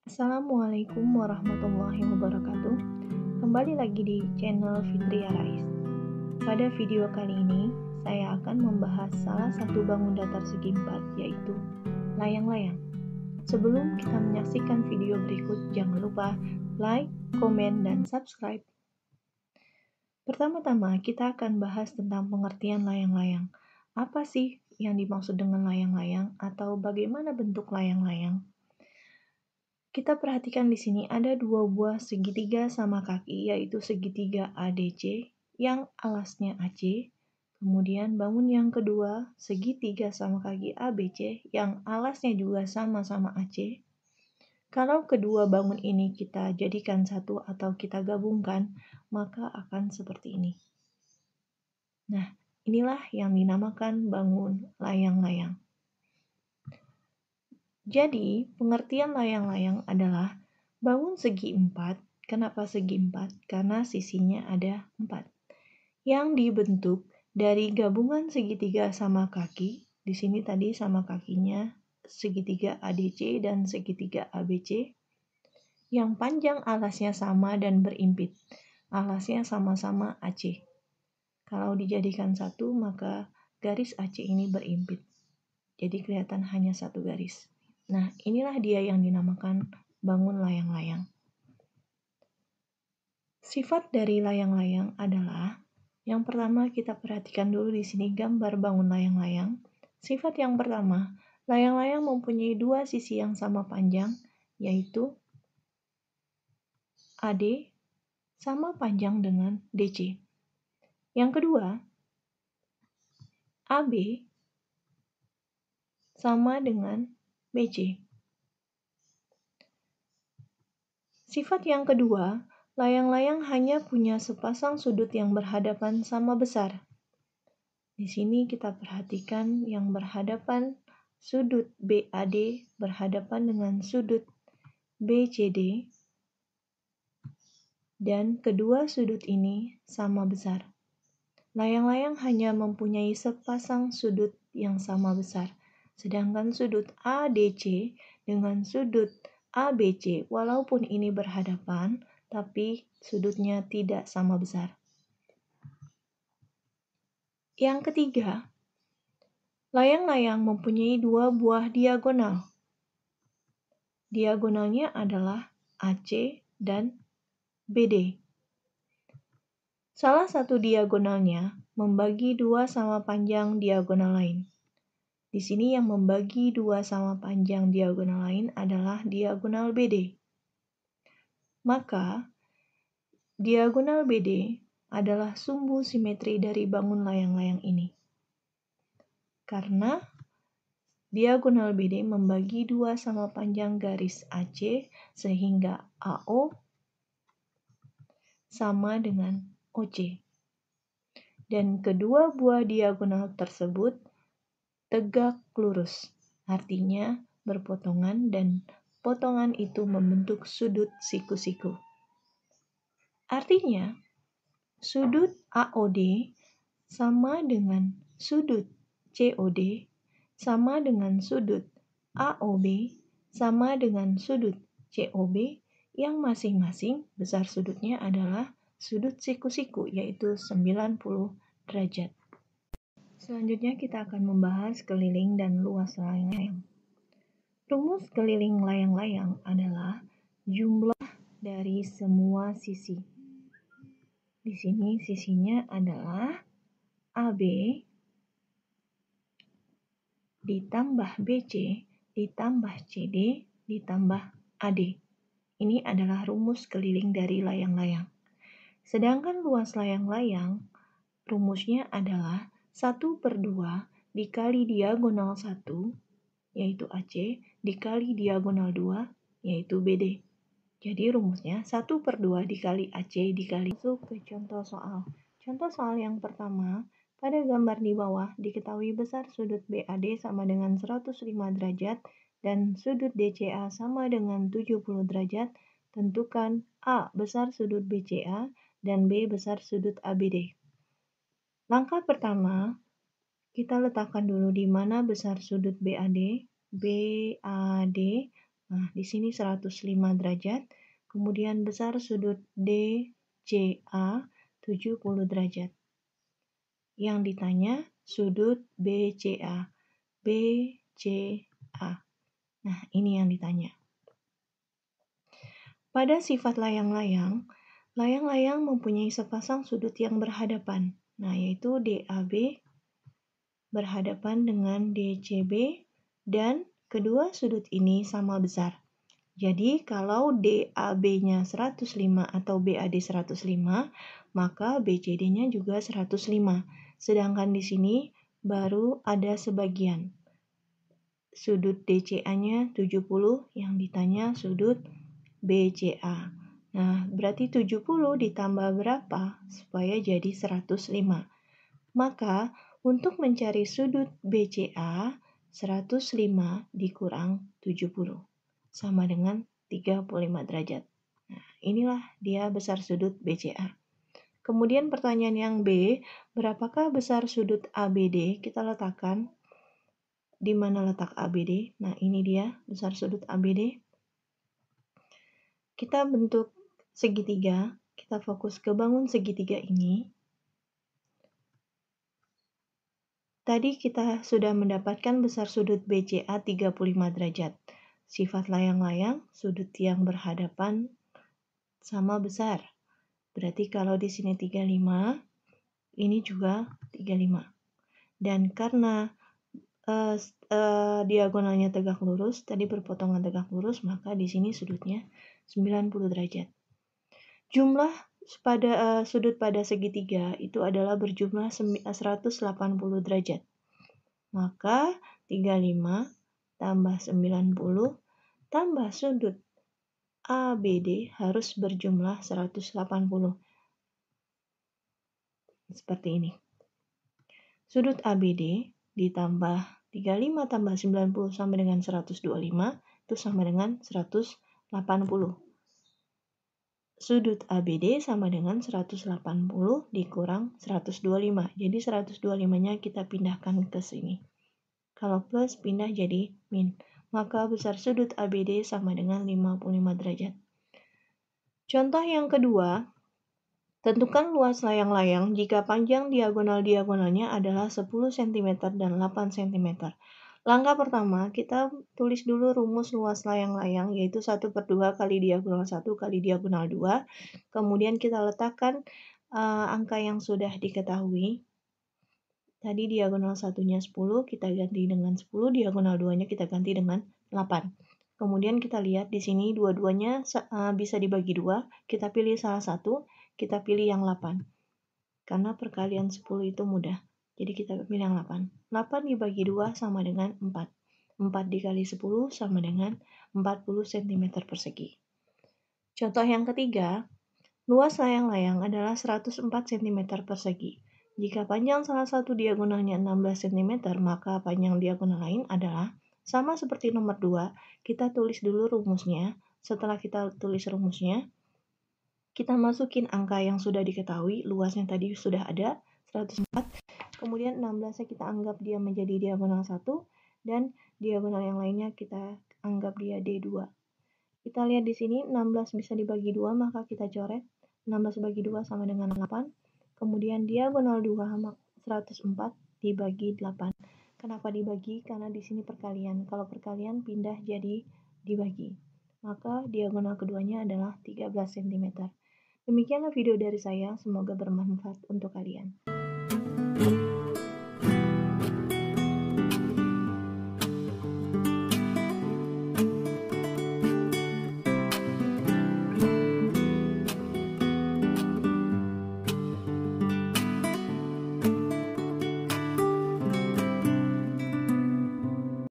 Assalamualaikum warahmatullahi wabarakatuh. Kembali lagi di channel Fitria Rais. Pada video kali ini, saya akan membahas salah satu bangun datar segi empat, yaitu layang-layang. Sebelum kita menyaksikan video berikut, jangan lupa like, komen, dan subscribe. Pertama-tama, kita akan bahas tentang pengertian layang-layang. Apa sih yang dimaksud dengan layang-layang atau bagaimana bentuk layang-layang? Kita perhatikan di sini ada dua buah segitiga sama kaki, yaitu segitiga ADC yang alasnya AC. Kemudian bangun yang kedua, segitiga sama kaki ABC yang alasnya juga sama-sama AC. Kalau kedua bangun ini kita jadikan satu atau kita gabungkan, maka akan seperti ini. Nah, inilah yang dinamakan bangun layang-layang. Jadi, pengertian layang-layang adalah bangun segi empat. Kenapa segi empat? Karena sisinya ada 4. Yang dibentuk dari gabungan segitiga sama kaki. Di sini tadi sama kakinya segitiga ADC dan segitiga ABC. Yang panjang alasnya sama dan berimpit. Alasnya sama-sama AC. Kalau dijadikan satu, maka garis AC ini berimpit. Jadi kelihatan hanya satu garis. Nah, inilah dia yang dinamakan bangun layang-layang. Sifat dari layang-layang adalah, yang pertama kita perhatikan dulu di sini gambar bangun layang-layang. Sifat yang pertama, layang-layang mempunyai dua sisi yang sama panjang, yaitu AD sama panjang dengan DC. Yang kedua, AB sama dengan BC. Sifat yang kedua, layang-layang hanya punya sepasang sudut yang berhadapan sama besar. Di sini kita perhatikan yang berhadapan sudut BAD berhadapan dengan sudut BCD, dan kedua sudut ini sama besar. Layang-layang hanya mempunyai sepasang sudut yang sama besar, sedangkan sudut ADC dengan sudut ABC walaupun ini berhadapan, tapi sudutnya tidak sama besar. Yang ketiga, layang-layang mempunyai dua buah diagonal. Diagonalnya adalah AC dan BD. Salah satu diagonalnya membagi dua sama panjang diagonal lain. Di sini yang membagi dua sama panjang diagonal lain adalah diagonal BD. Maka, diagonal BD adalah sumbu simetri dari bangun layang-layang ini. Karena diagonal BD membagi dua sama panjang garis AC sehingga AO sama dengan OC. Dan kedua buah diagonal tersebut tegak lurus, artinya berpotongan dan potongan itu membentuk sudut siku-siku. Artinya, sudut AOD sama dengan sudut COD sama dengan sudut AOB sama dengan sudut COB yang masing-masing besar sudutnya adalah sudut siku-siku, yaitu 90 derajat. Selanjutnya kita akan membahas keliling dan luas layang-layang. Rumus keliling layang-layang adalah jumlah dari semua sisi. Di sini sisinya adalah AB ditambah BC ditambah CD ditambah AD. Ini adalah rumus keliling dari layang-layang. Sedangkan luas layang-layang, rumusnya adalah 1/2 dikali diagonal 1, yaitu AC, dikali diagonal 2, yaitu BD. Jadi rumusnya 1/2 dikali AC dikali. Masuk ke contoh soal. Contoh soal yang pertama, pada gambar di bawah diketahui besar sudut BAD sama dengan 105 derajat dan sudut DCA sama dengan 70 derajat. Tentukan A besar sudut BCA dan B besar sudut ABD. Langkah pertama, kita letakkan dulu di mana besar sudut BAD. BAD Nah, di sini 105 derajat. Kemudian besar sudut DCA 70 derajat. Yang ditanya sudut BCA. BCA. Nah, ini yang ditanya. Pada sifat layang-layang, layang-layang mempunyai sepasang sudut yang berhadapan. Nah, yaitu DAB berhadapan dengan DCB dan kedua sudut ini sama besar. Jadi, kalau DAB-nya 105 atau BAD 105, maka BCD-nya juga 105. Sedangkan di sini baru ada sebagian. Sudut DCA-nya 70, yang ditanya sudut BCA. Nah, berarti 70 ditambah berapa supaya jadi 105. Maka, untuk mencari sudut BCA, 105 dikurang 70. Sama dengan 35 derajat. Nah, inilah dia besar sudut BCA. Kemudian pertanyaan yang B, berapakah besar sudut ABD? Kita letakkan di mana letak ABD. Nah, ini dia besar sudut ABD. Kita bentuk segitiga, kita fokus ke bangun segitiga ini. Tadi kita sudah mendapatkan besar sudut BCA 35 derajat. Sifat layang-layang, sudut yang berhadapan sama besar. Berarti kalau di sini 35, ini juga 35. Dan karena diagonalnya tegak lurus, tadi berpotongan tegak lurus, maka di sini sudutnya 90 derajat. Jumlah pada sudut pada segitiga itu adalah berjumlah 180 derajat. Maka 35 tambah 90 tambah sudut ABD harus berjumlah 180. Seperti ini. Sudut ABD ditambah 35 tambah 90 sama dengan 125, itu sama dengan 180. Sudut ABD sama dengan 180 dikurang 125. Jadi 125-nya kita pindahkan ke sini. Kalau plus pindah jadi min. Maka besar sudut ABD sama dengan 55 derajat. Contoh yang kedua, tentukan luas layang-layang jika panjang diagonal-diagonalnya adalah 10 cm dan 8 cm. Langkah pertama, kita tulis dulu rumus luas layang-layang, yaitu 1/2 kali diagonal 1 kali diagonal 2. Kemudian kita letakkan angka yang sudah diketahui. Tadi diagonal 1-nya 10, kita ganti dengan 10, diagonal 2-nya kita ganti dengan 8. Kemudian kita lihat di sini dua-duanya bisa dibagi 2, kita pilih salah satu, kita pilih yang 8. Karena perkalian 10 itu mudah. Jadi kita pilih yang 8. 8 dibagi 2 sama dengan 4. 4 dikali 10 sama dengan 40 cm persegi. Contoh yang ketiga, luas layang-layang adalah 104 cm persegi. Jika panjang salah satu diagonalnya 16 cm, maka panjang diagonal lain adalah sama seperti nomor 2. Kita tulis dulu rumusnya. Setelah kita tulis rumusnya, kita masukin angka yang sudah diketahui, luasnya tadi sudah ada, 104. Kemudian 16-nya kita anggap dia menjadi diagonal 1, dan diagonal yang lainnya kita anggap dia D2. Kita lihat di sini, 16 bisa dibagi 2, maka kita coret. 16 bagi 2 sama dengan 8. Kemudian diagonal 2, 104 dibagi 8. Kenapa dibagi? Karena di sini perkalian. Kalau perkalian pindah jadi dibagi. Maka diagonal keduanya adalah 13 cm. Demikianlah video dari saya, semoga bermanfaat untuk kalian.